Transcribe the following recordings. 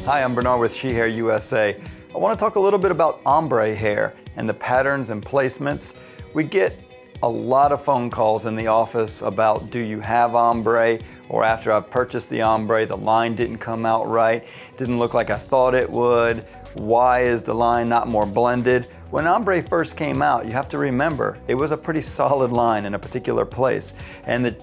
Hi, I'm Bernard with She Hair USA. I want to talk a little bit about ombre hair and the patterns and placements. We get a lot of phone calls in the office about, do you have ombre? Or after I've purchased the ombre, the line didn't come out right, didn't look like I thought it would. Why is the line not more blended? When ombre first came out, you have to remember, it was a pretty solid line in a particular place. And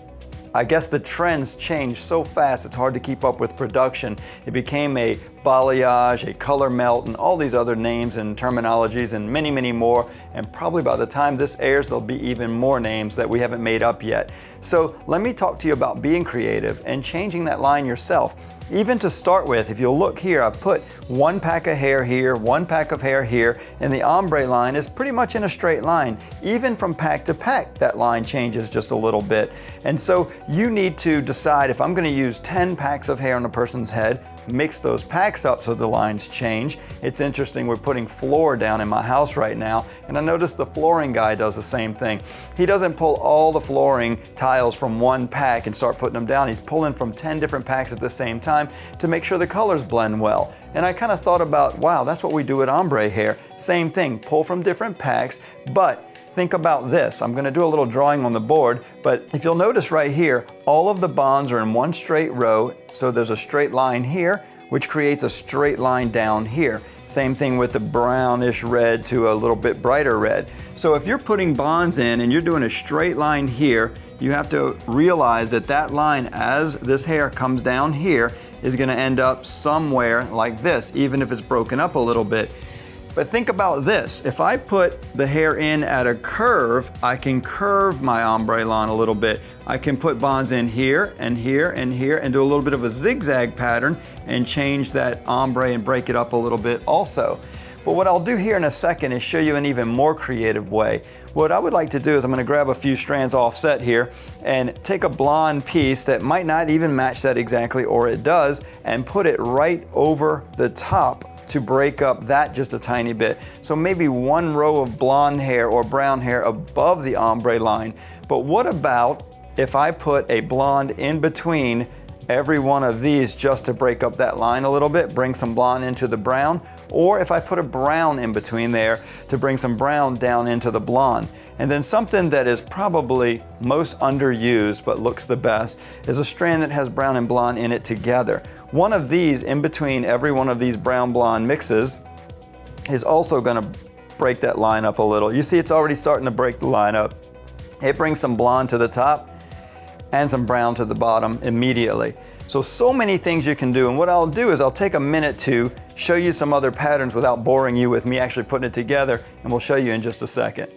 I guess the trends changed so fast, it's hard to keep up with production. It became a balayage, a color melt, and all these other names and terminologies and many, many more. And probably by the time this airs, there'll be even more names that we haven't made up yet. So let me talk to you about being creative and changing that line yourself. Even to start with, if you'll look here, I put one pack of hair here, one pack of hair here, and the ombre line is pretty much in a straight line. Even from pack to pack, that line changes just a little bit. And so you need to decide, if I'm going to use 10 packs of hair on a person's head, mix those packs up so the lines change. It's interesting, we're putting floor down in my house right now, and I noticed the flooring guy does the same thing. He doesn't pull all the flooring tiles from one pack and start putting them down. He's pulling from 10 different packs at the same time to make sure the colors blend well. And I kind of thought about, wow, that's what we do with ombre hair. Same thing, pull from different packs, but think about this. I'm going to do a little drawing on the board, but if you'll notice right here, all of the bonds are in one straight row, so there's a straight line here, which creates a straight line down here. Same thing with the brownish red to a little bit brighter red. So if you're putting bonds in and you're doing a straight line here, you have to realize that that line, as this hair comes down here, is going to end up somewhere like this, even if it's broken up a little bit. But think about this, if I put the hair in at a curve, I can curve my ombre line a little bit. I can put bonds in here and here and here and do a little bit of a zigzag pattern and change that ombre and break it up a little bit also. But what I'll do here in a second is show you an even more creative way. What I would like to do is I'm going to grab a few strands offset here and take a blonde piece that might not even match that exactly, or it does, and put it right over the top to break up that just a tiny bit. So maybe one row of blonde hair or brown hair above the ombre line. But what about if I put a blonde in between every one of these just to break up that line a little bit, bring some blonde into the brown, or if I put a brown in between there to bring some brown down into the blonde. And then something that is probably most underused but looks the best is a strand that has brown and blonde in it together. One of these in between every one of these brown blonde mixes is also going to break that line up a little. You see it's already starting to break the line up. It brings some blonde to the top and some brown to the bottom immediately. So many things you can do, and what I'll do is I'll take a minute to show you some other patterns without boring you with me actually putting it together, and we'll show you in just a second.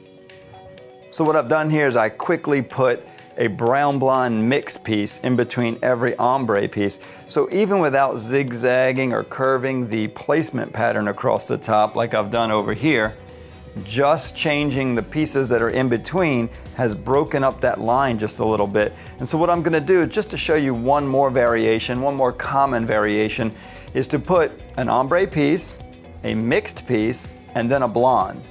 So what I've done here is I quickly put a brown blonde mix piece in between every ombre piece. So even without zigzagging or curving the placement pattern across the top like I've done over here, just changing the pieces that are in between has broken up that line just a little bit. And so what I'm going to do, just to show you one more variation, one more common variation, is to put an ombre piece, a mixed piece, and then a blonde.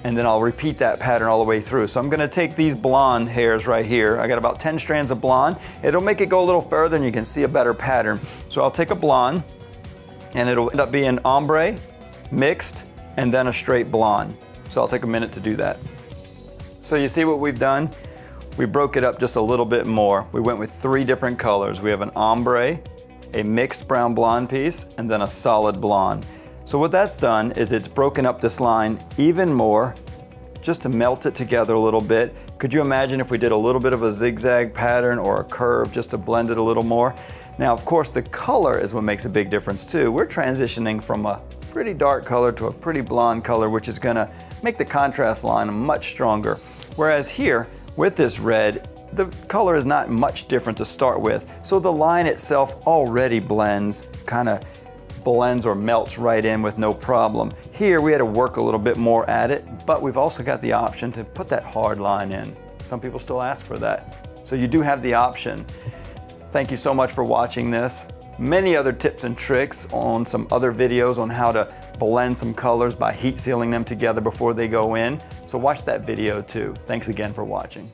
And then I'll repeat that pattern all the way through. So I'm going to take these blonde hairs right here. I got about 10 strands of blonde. It'll make it go a little further and you can see a better pattern. So I'll take a blonde and it'll end up being ombre, mixed, and then a straight blonde. So I'll take a minute to do that. So you see what we've done? We broke it up just a little bit more. We went with 3 different colors. We have an ombre, a mixed brown blonde piece, and then a solid blonde. So what that's done is it's broken up this line even more, just to melt it together a little bit. Could you imagine if we did a little bit of a zigzag pattern or a curve just to blend it a little more? Now, of course, the color is what makes a big difference too. We're transitioning from a pretty dark color to a pretty blonde color, which is gonna make the contrast line much stronger. Whereas here, with this red, the color is not much different to start with. So the line itself already blends, kind of blends or melts right in with no problem. Here we had to work a little bit more at it, but we've also got the option to put that hard line in. Some people still ask for that. So you do have the option. Thank you so much for watching this. Many other tips and tricks on some other videos on how to blend some colors by heat sealing them together before they go in. So watch that video too. Thanks again for watching.